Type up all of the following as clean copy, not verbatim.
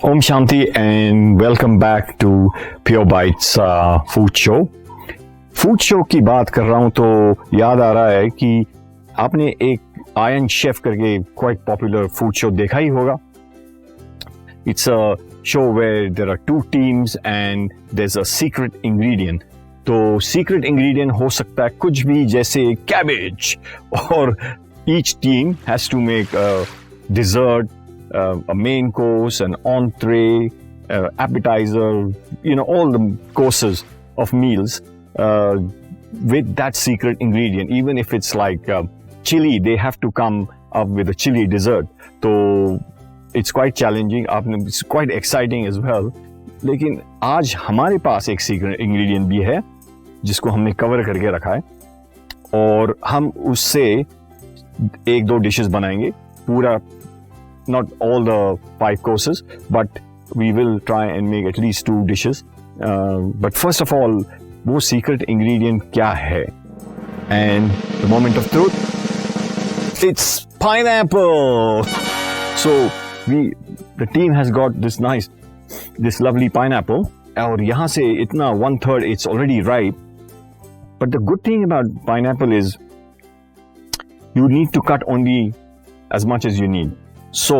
Om Shanti and welcome back to Pure Bites Food Show. Food show की बात कर रहा हूँ तो याद आ रहा है कि आपने एक आयरन शेफ करके क्वाइट पॉपुलर फूड शो देखा ही होगा. It's a show where there are two teams and there is a secret ingredient. तो सीक्रेट इंग्रेडिएंट हो सकता है कुछ भी, जैसे कैबेज, और each team has to make dessert, a main course, an entree, appetizer, all the courses of meals with that secret ingredient. Even if it's like chili, they have to come up with a chili dessert. So it's quite challenging, it's quite exciting as well. लेकिन आज हमारे पास एक secret ingredient भी है जिसको हमने cover करके रखा है और हम उससे एक दो डिशेस बनाएंगे. पूरा not all the 5 courses, but we will try and make at least 2 dishes. But first of all, वो secret ingredient क्या है? And the moment of truth, it's pineapple. So the team has got this lovely pineapple. और यहाँ से इतना 1/3 it's already ripe. But the good thing about pineapple is you need to cut only as much as you need. So,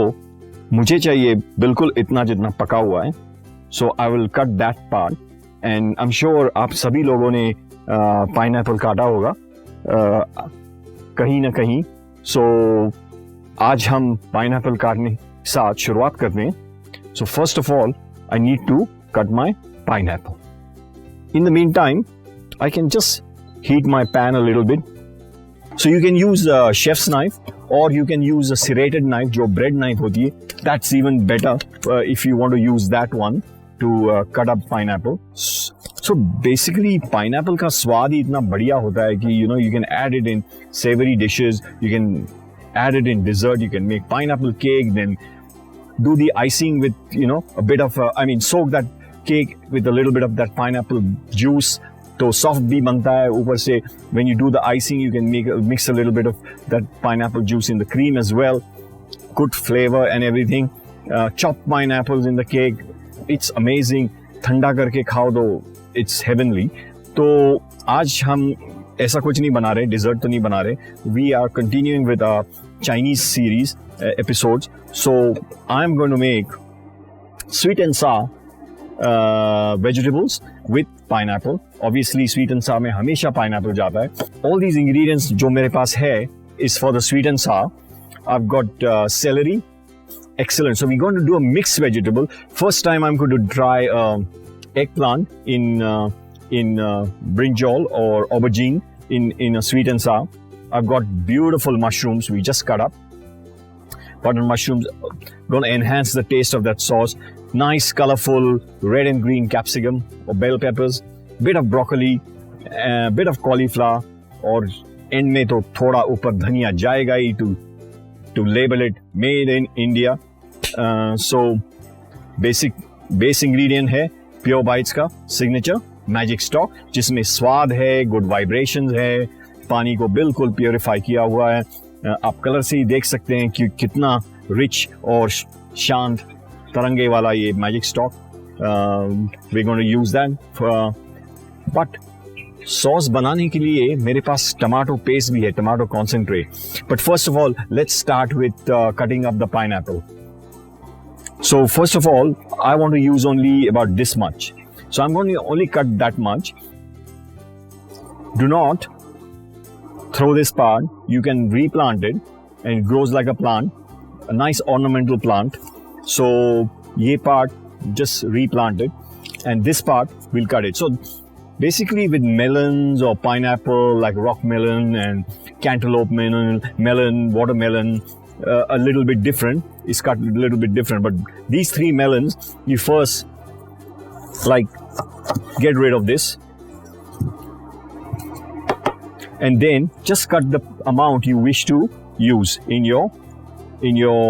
मुझे चाहिए बिल्कुल इतना जितना पका हुआ है. So, I will cut that part. And I'm sure आप सभी लोगों ने पाइनएप्पल काटा होगा कहीं ना कहीं. So, आज हम पाइनएप्पल काटने के साथ शुरुआत करते हैं. So, first of all, I need to cut my pineapple. In the meantime, I can just heat my pan a little bit. So, you can use a chef's knife. Or you can use a serrated knife, जो bread knife होती है. That's even better if you want to use that one to cut up pineapple. So basically, pineapple का स्वाद ही इतना बढ़िया होता है कि you can add it in savory dishes, you can add it in dessert, you can make pineapple cake, then do the icing with a bit of soak that cake with a little bit of that pineapple juice. तो soft भी बनता है. ऊपर से when you do the icing, you can mix a little bit of that pineapple juice in the cream as well. Good flavor and everything. Chopped pineapples in the cake. It's amazing. ठंडा करके खाओ तो it's heavenly. तो आज हम ऐसा कुछ नहीं बना रहे, डिजर्ट तो नहीं बना रहे. We are continuing with our Chinese series episodes. So I'm going to make sweet and sour vegetables with pineapple. Obviously sweet and sour में हमेशा pineapple जाता है. All these ingredients जो मेरे पास है is for the sweet and sour. I've got celery. Excellent. So we're going to do a mixed vegetable. First time I'm going to try eggplant in brinjal or aubergine in a sweet and sour. I've got beautiful mushrooms we just cut up. Button mushrooms going to enhance the taste of that sauce. Nice colorful red and green capsicum or bell peppers, bit of broccoli, bit of cauliflower, और end में तो थोड़ा ऊपर धनिया जाएगा ही to label it made in India. So base ingredient है Pure Bites का signature magic stock, जिसमें स्वाद है, good vibrations है, पानी को बिल्कुल प्योरीफाई किया हुआ है. आप कलर से ही देख सकते हैं कि कितना रिच और शांत तरंगे वाला ये magic stock. We going to use that. But sauce बनाने के लिए मेरे पास टमाटो पेस्ट भी है, tomato concentrate. But first of all let's start with cutting up the pineapple. So first of all I want to use only about this much. So I am going to only cut that much. Do not throw this part. You can replant it and it grows like a plant, a nice ornamental plant. So ye part just replant it and this part we'll cut it. So basically with melons or pineapple like rock melon and cantaloupe melon, watermelon, a little bit different. It's cut a little bit different, but these 3 melons you first get rid of this. And then just cut the amount you wish to use in your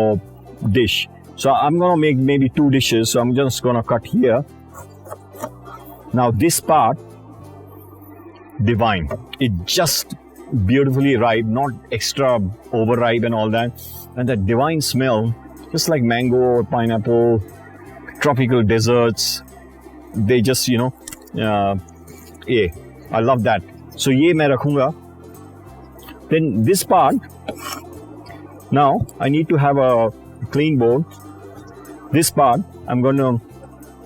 dish. So I'm gonna make maybe 2 dishes. So I'm just gonna cut here. Now this part, divine. It just beautifully ripe, not extra overripe and all that. And that divine smell, just like mango or pineapple, tropical desserts. They just, I love that. So ये मैं रखूँगा. Then this part, now I need to have a clean board. This part, I'm going to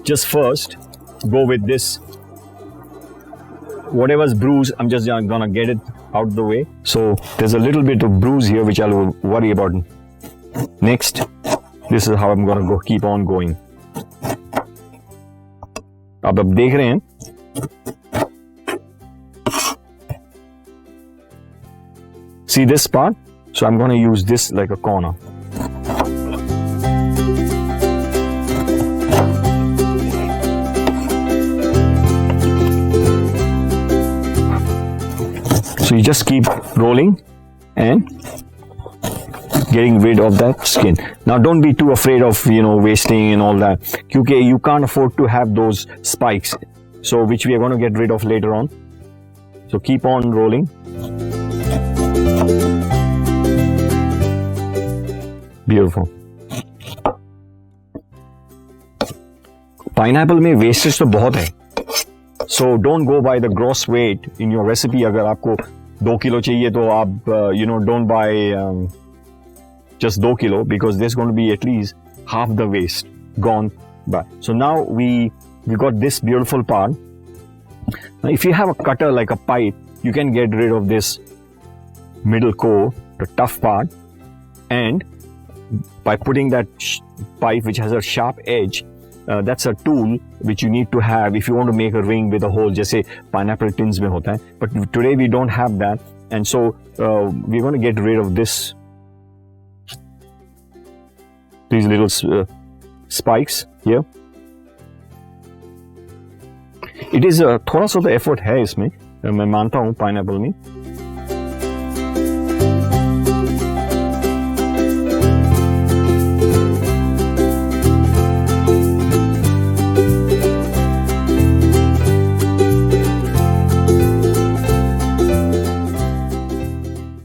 just first go with this. Whatever's bruised, I'm just going to get it out of the way. So there's a little bit of bruise here which I'll worry about next. This is how I'm going to go, keep on going. अब देख रहे हैं see this part, so I'm going to use this like a corner. So you just keep rolling and getting rid of that skin. Now don't be too afraid of wasting and all that, because you can't afford to have those spikes, so which we are going to get rid of later on. So keep on rolling. Beautiful. Pineapple में wastage तो बहुत है, so don't go by the gross weight in your recipe. अगर आपको 2 kilo चाहिए तो आप don't buy just 2 kilo, because there's going to be at least half the waste gone by. So now we got this beautiful part. Now if you have a cutter like a pipe, you can get rid of this middle core, the tough part, and by putting that pipe which has a sharp edge, that's a tool which you need to have if you want to make a ring with a hole, जैसे pineapple tins में होता है. But today we don't have that, and so we're going to get rid of this. These little spikes here. It is थोड़ा सा तो effort है इसमें, मैं मानता हूँ pineapple में.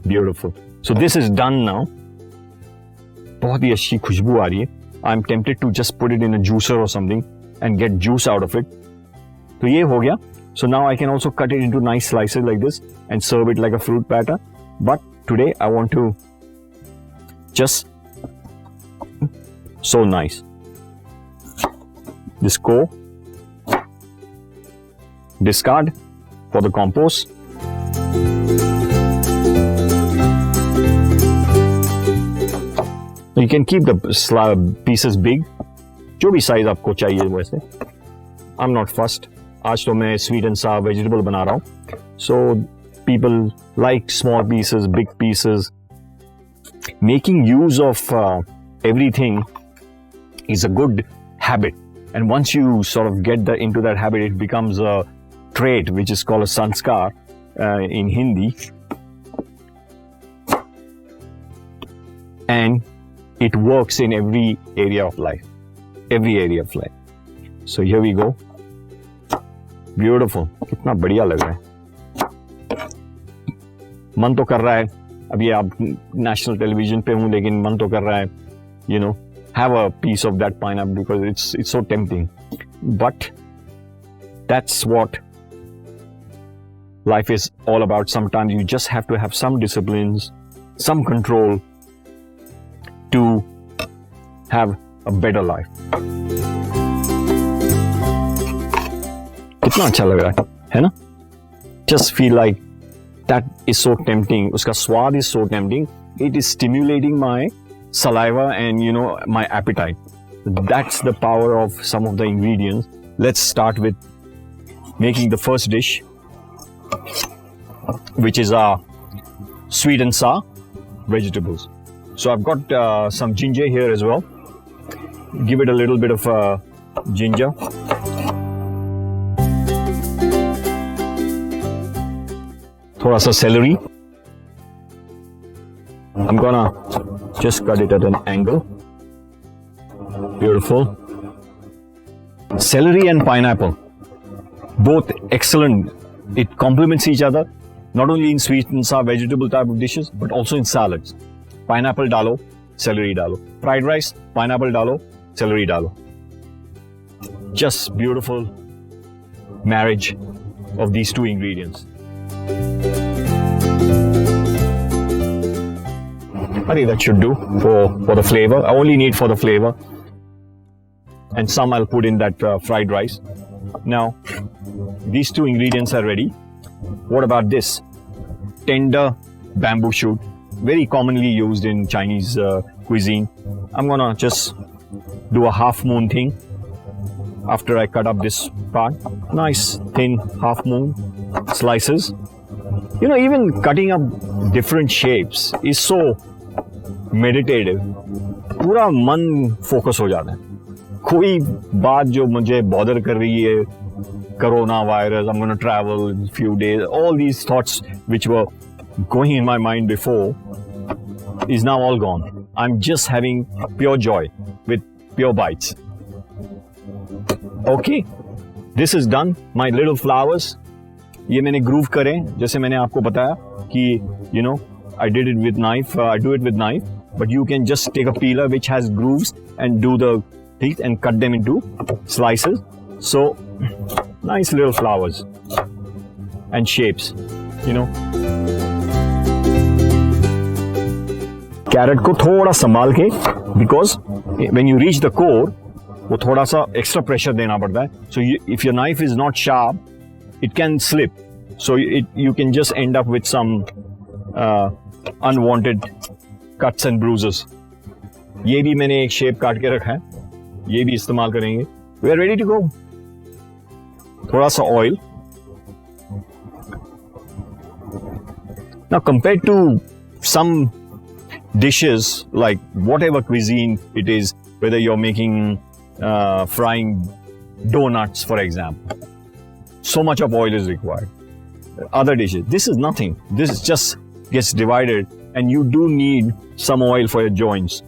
Beautiful. So this is done now. बहुत ही अच्छी खुशबू आ रही है. I'm tempted to just put it in a juicer or something and get juice out of it. तो ये हो गया. So now I can also cut it into nice slices like this and serve it like a fruit platter. But today I want to just so nice. This core, discard for the compost. You can keep the pieces big, जो भी size आपको चाहिए वैसे. I'm not fussed. आज तो मैं sweet and sour vegetable बना रहा हूँ. So people like small pieces, big pieces. Making use of everything is a good habit. And once you sort of get into that habit, it becomes a trait which is called a sanskar in Hindi. And it works in every area of life. Every area of life. So here we go. Beautiful. कितना बढ़िया लग रहा है. मन तो कर रहा है, अभी आप नेशनल टेलीविजन पे हूँ, लेकिन मन तो कर रहा है, have a piece of that pineapple because it's so tempting. But that's what life is all about. Sometimes you just have to have some disciplines, some control to have a better life. कितना अच्छा लग रहा है ना? Just feel like that is so tempting. उसका स्वाद is so tempting. It is stimulating my saliva and my appetite. That's the power of some of the ingredients. Let's start with making the first dish, which is our sweet and sour vegetables. So I've got some ginger here as well. Give it a little bit of ginger. Thoda sa celery. I'm gonna just cut it at an angle. Beautiful. Celery and pineapple, both excellent. It complements each other, not only in sweet and sour vegetable type of dishes, but also in salads. Pineapple dalo, celery dalo. Fried rice, pineapple dalo, celery dalo. Just beautiful marriage of these two ingredients. I think that should do for the flavor. I only need for the flavor. And some I'll put in that fried rice. Now, these two ingredients are ready. What about this? Tender bamboo shoot, very commonly used in Chinese cuisine. I'm gonna just do a half moon thing after I cut up this part. Nice thin half moon slices. You know, even cutting up different shapes is so meditative. पूरा मन focus हो जाता है. कोई बात जो मुझे bother कर रही है, corona virus, I'm going to travel in a few days, all these thoughts which were going in my mind before is now all gone. I'm just having pure joy with pure bites. Okay, this is done. My little flowers, ये मैंने groove करे, जैसे मैंने आपको बताया कि you know I did it with knife. I do it with knife, but you can just take a peeler which has grooves and do the teeth and cut them into slices. So nice little flowers and shapes, you know. Carrot को थोड़ा संभाल के, because when you reach the core, वो थोड़ा सा extra pressure देना पड़ता है. So if your knife is not sharp, it can slip. So you can just end up with some unwanted cuts and bruises. ये भी मैंने एक shape काट के रखा है. ये भी इस्तेमाल करेंगे. We are ready to go. थोड़ा सा oil. Now compared to some dishes, like whatever cuisine it is, whether you're making frying donuts, for example, so much of oil is required. Other dishes, this is nothing. This just gets divided, and you do need some oil for your joints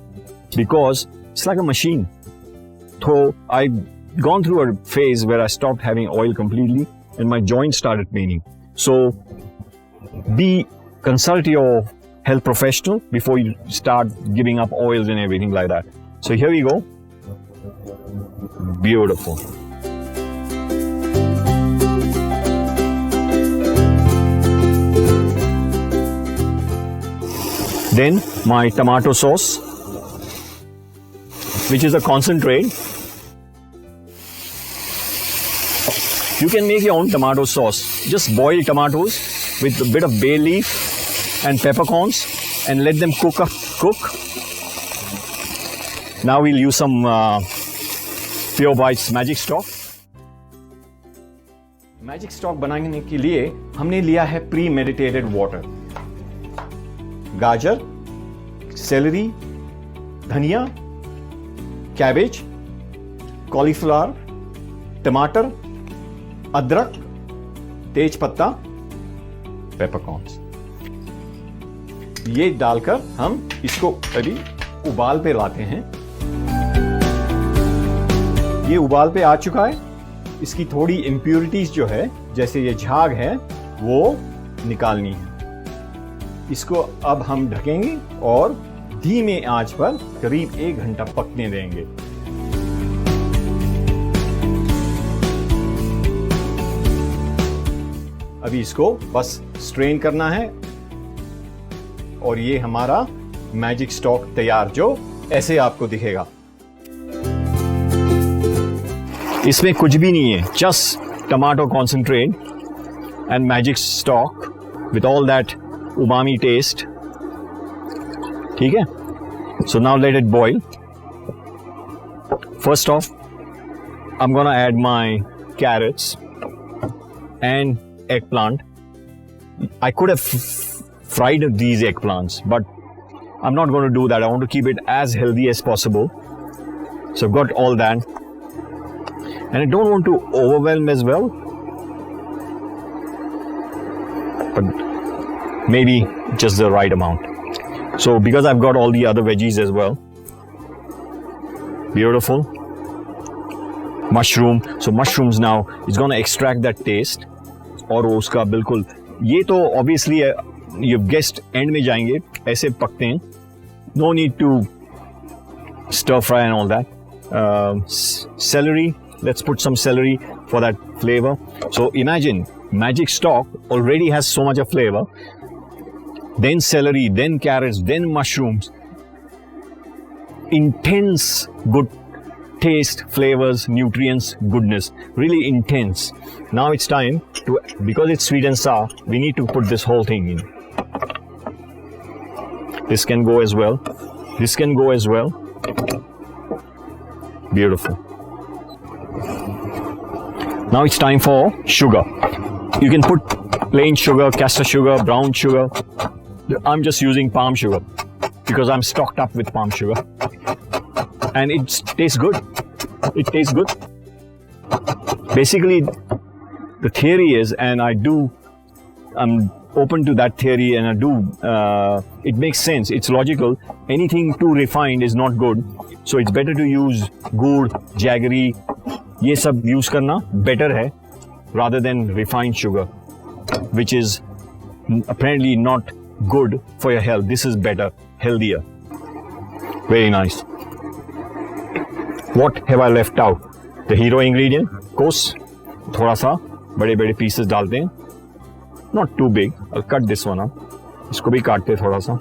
because it's like a machine. So I've gone through a phase where I stopped having oil completely and my joints started paining. So consult your health professional before you start giving up oils and everything like that. So here we go. Beautiful. Then my tomato sauce, which is a concentrate. You can make your own tomato sauce. Just boil tomatoes with a bit of bay leaf and peppercorns and let them cook. Now we'll use some Pure Bites magic stock. Magic stock बनाने के लिए हमने लिया है pre-meditated water, गाजर, salary, धनिया, cabbage, cauliflower, टमाटर, अदरक, तेज पत्ता, पेपरकॉर्न्स. ये डालकर हम इसको अभी उबाल पे लाते हैं. ये उबाल पे आ चुका है. इसकी थोड़ी इम्प्योरिटीज जो है, जैसे ये झाग है, वो निकालनी है. इसको अब हम ढकेंगे और धीमे आंच पर करीब 1 घंटा पकने देंगे. अभी इसको बस स्ट्रेन करना है और ये हमारा मैजिक स्टॉक तैयार, जो ऐसे आपको दिखेगा. इसमें कुछ भी नहीं है, just tomato concentrate and magic stock with all that umami taste. ठीक है? So now let it boil. First off, I'm gonna add my carrots and eggplant. I could have fried these eggplants, but I'm not going to do that. I want to keep it as healthy as possible. So I've got all that. And I don't want to overwhelm as well. But maybe just the right amount. So because I've got all the other veggies as well. Beautiful. Mushroom. So mushrooms now, it's going to extract that taste. और उसका बिल्कुल, ये तो obviously you've guessed, end में जाएंगे, ऐसे पकते हैं. No need to stir fry and all that. Celery, let's put some celery for that flavor. So imagine, magic stock already has so much of flavor. Then celery, then carrots, then mushrooms. Intense good taste, flavors, nutrients, goodness. Really intense. Now it's time to, because it's sweet and sour, we need to put this whole thing in. This can go as well. This can go as well. Beautiful. Now it's time for sugar. You can put plain sugar, caster sugar, brown sugar. I'm just using palm sugar because I'm stocked up with palm sugar. And it tastes good. It tastes good. Basically, the theory is, and I'm open to that theory, and it makes sense. It's logical. Anything too refined is not good. So it's better to use gourd, jaggery, ये सब use करना better है, rather than refined sugar, which is apparently not good for your health. This is better, healthier. Very nice. What have I left out? The hero ingredient, course, थोड़ा सा बड़े-बड़े pieces डालते हैं. Not too big. I'll cut this one up. इसको भी काटते हैं थोड़ा सा.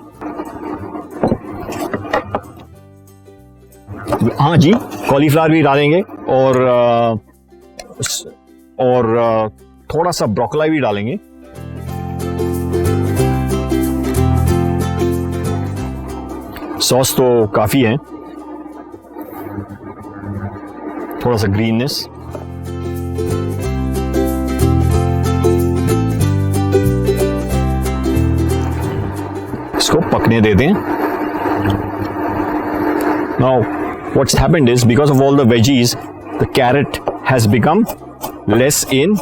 हाँ जी, कॉलीफ्लावर भी डालेंगे और थोड़ा सा ब्रोकोली भी डालेंगे. सॉस तो काफी है. थोड़ा सा ग्रीननेस. इसको पकने दे दें. Now, what's happened is, because of all the veggies, the carrot has become less in.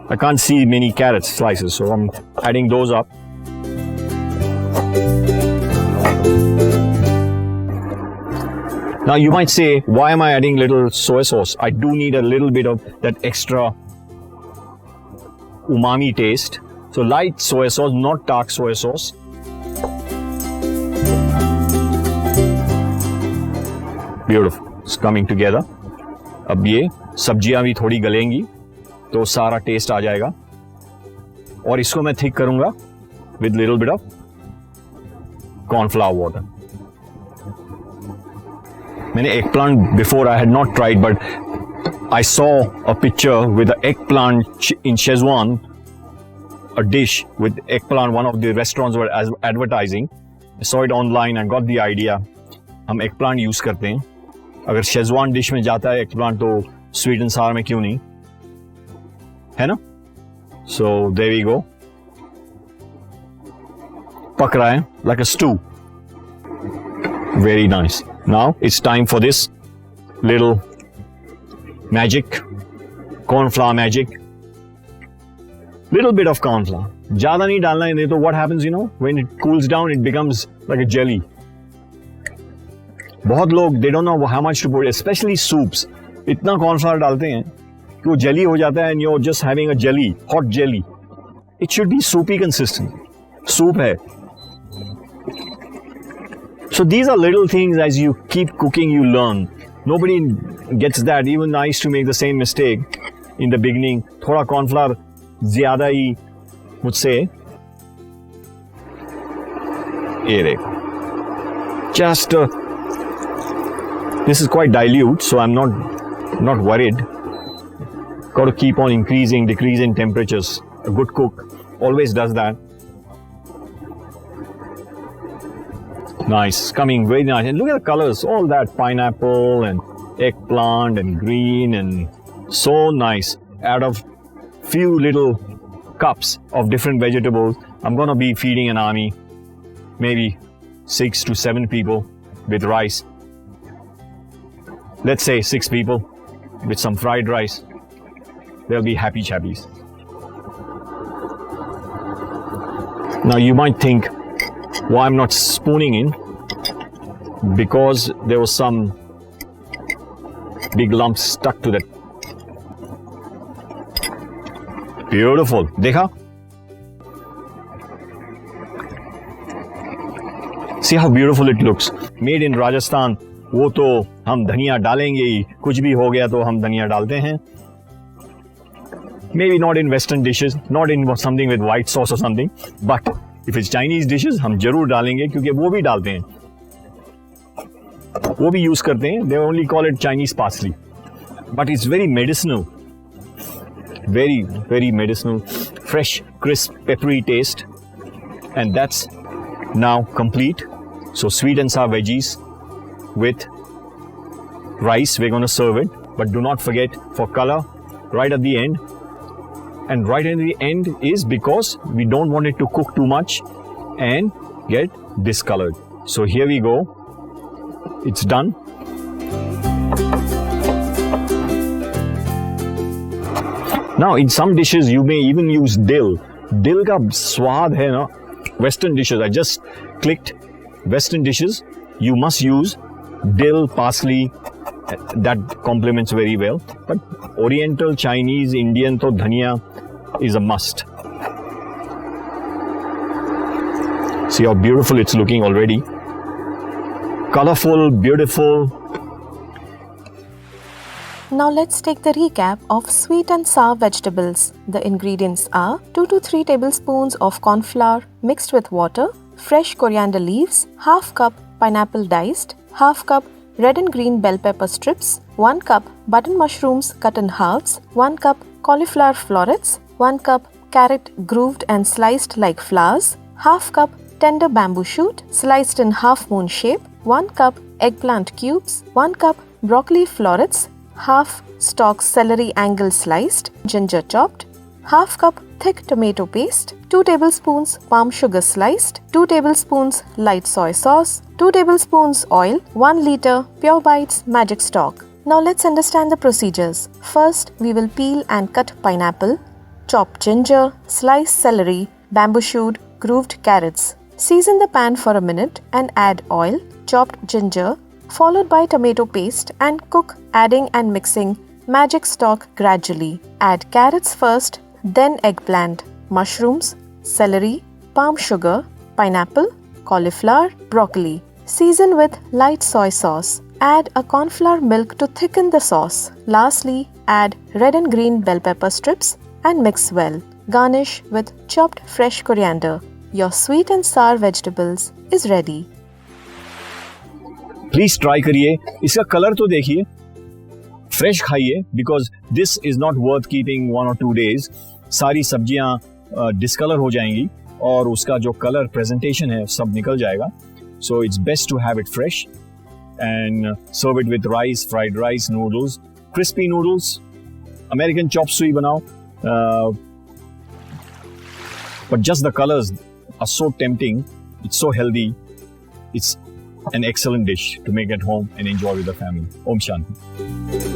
I can't see many carrot slices, so I'm adding those up. Now you might say, why am I adding little soy sauce? I do need a little bit of that extra umami taste. So light soy sauce, not dark soy sauce. Beautiful. It's coming together. अब ये सब्जियां भी थोड़ी गलेंगी तो सारा test आ जाएगा. और इसको मैं थिक करूंगा with little bit of cornflour water. मैंने eggplant before I had not tried, but I saw a picture with the eggplant in Szechuan, a dish with eggplant. One of the restaurants were advertising. I saw it online and got the idea. हम eggplant use करते हैं. अगर Schezwan dish में जाता है eggplant तो sweet and सावर में क्यों नहीं, है ना? So there we go. पक रहा है like a stew. Very nice. Now it's time for this little magic, cornflour magic. Little bit of cornflour. ज़्यादा नहीं डालना है, नहीं तो what happens, you know, when it cools down, it becomes like a jelly. बहुत लोग they don't know how much to put, especially soups. इतना cornflour डालते हैं कि वो jelly हो जाता है and you're just having a jelly, hot jelly. It should be soupy consistent. Soup है. So these are little things. As you keep cooking, you learn. Nobody gets that. Even I used to make the same mistake in the beginning. थोड़ा cornflour ज़्यादा ही मुझसे. ये देखो. Just this is quite dilute, so I'm not worried. Got to keep on decreasing temperatures. A good cook always does that. Nice, coming very nice. And look at the colors, all that pineapple and eggplant and green and so nice. Out of few little cups of different vegetables, I'm gonna be feeding an army, maybe 6 to 7 people with rice. Let's say 6 people with some fried rice. They'll be happy chappies. Now you might think, why I'm not spooning in? Because there was some big lumps stuck to that. Beautiful. देखा? See how beautiful it looks. Made in Rajasthan. वो तो हम धनिया डालेंगे ही, कुछ भी हो गया तो हम धनिया डालते हैं. Maybe not in Western dishes, not in something with white sauce or something, but if it's Chinese dishes, हम जरूर डालेंगे क्योंकि वो भी डालते हैं, वो भी यूज करते हैं. They only call it Chinese parsley, but it's very medicinal, very, very medicinal, fresh, crisp, peppery taste, and that's now complete. So sweet and sour veggies with rice, we're going to serve it, but do not forget for color right at the end. And right at the end is because we don't want it to cook too much and get discolored. So here we go. It's done. Now in some dishes you may even use dill. Dill का स्वाद है ना. Western dishes, I just clicked Western dishes, you must use dill, parsley. That complements very well. But Oriental, Chinese, Indian, to dhania is a must. See how beautiful it's looking already. Colorful, beautiful. Now let's take the recap of sweet and sour vegetables. The ingredients are 2 to 3 tablespoons of corn flour mixed with water, fresh coriander leaves, half cup pineapple diced, half cup red and green bell pepper strips, 1 cup button mushrooms cut in halves, 1 cup cauliflower florets, 1 cup carrot grooved and sliced like flowers, half cup tender bamboo shoot sliced in half moon shape, 1 cup eggplant cubes, 1 cup broccoli florets, half stalk celery angle sliced, ginger chopped, half cup thick tomato paste, 2 tablespoons palm sugar sliced, 2 tablespoons light soy sauce, 2 tablespoons oil, 1 liter Pure Bites magic stock. Now let's understand the procedures. First, we will peel and cut pineapple, chop ginger, slice celery, bamboo shoot, grooved carrots. Season the pan for a minute and add oil, chopped ginger, followed by tomato paste and cook, adding and mixing magic stock gradually. Add carrots first, then eggplant, mushrooms, celery, palm sugar, pineapple, cauliflower, broccoli. Season with light soy sauce. Add a cornflour milk to thicken the sauce. Lastly, add red and green bell pepper strips and mix well. Garnish with chopped fresh coriander. Your sweet and sour vegetables is ready. Please try करिए. इसका colour तो देखिए. Fresh खाइए because this is not worth keeping 1 or 2 days. सारी सब्जियां discolour हो जाएंगी और उसका जो कलर प्रेजेंटेशन है सब निकल जाएगा. So it's best to have it fresh and serve it with rice, fried rice, noodles, crispy noodles, American chop suey बनाओ. But just the colors are so tempting. It's so healthy. It's an excellent dish to make at home and enjoy with the family. Om Shanti.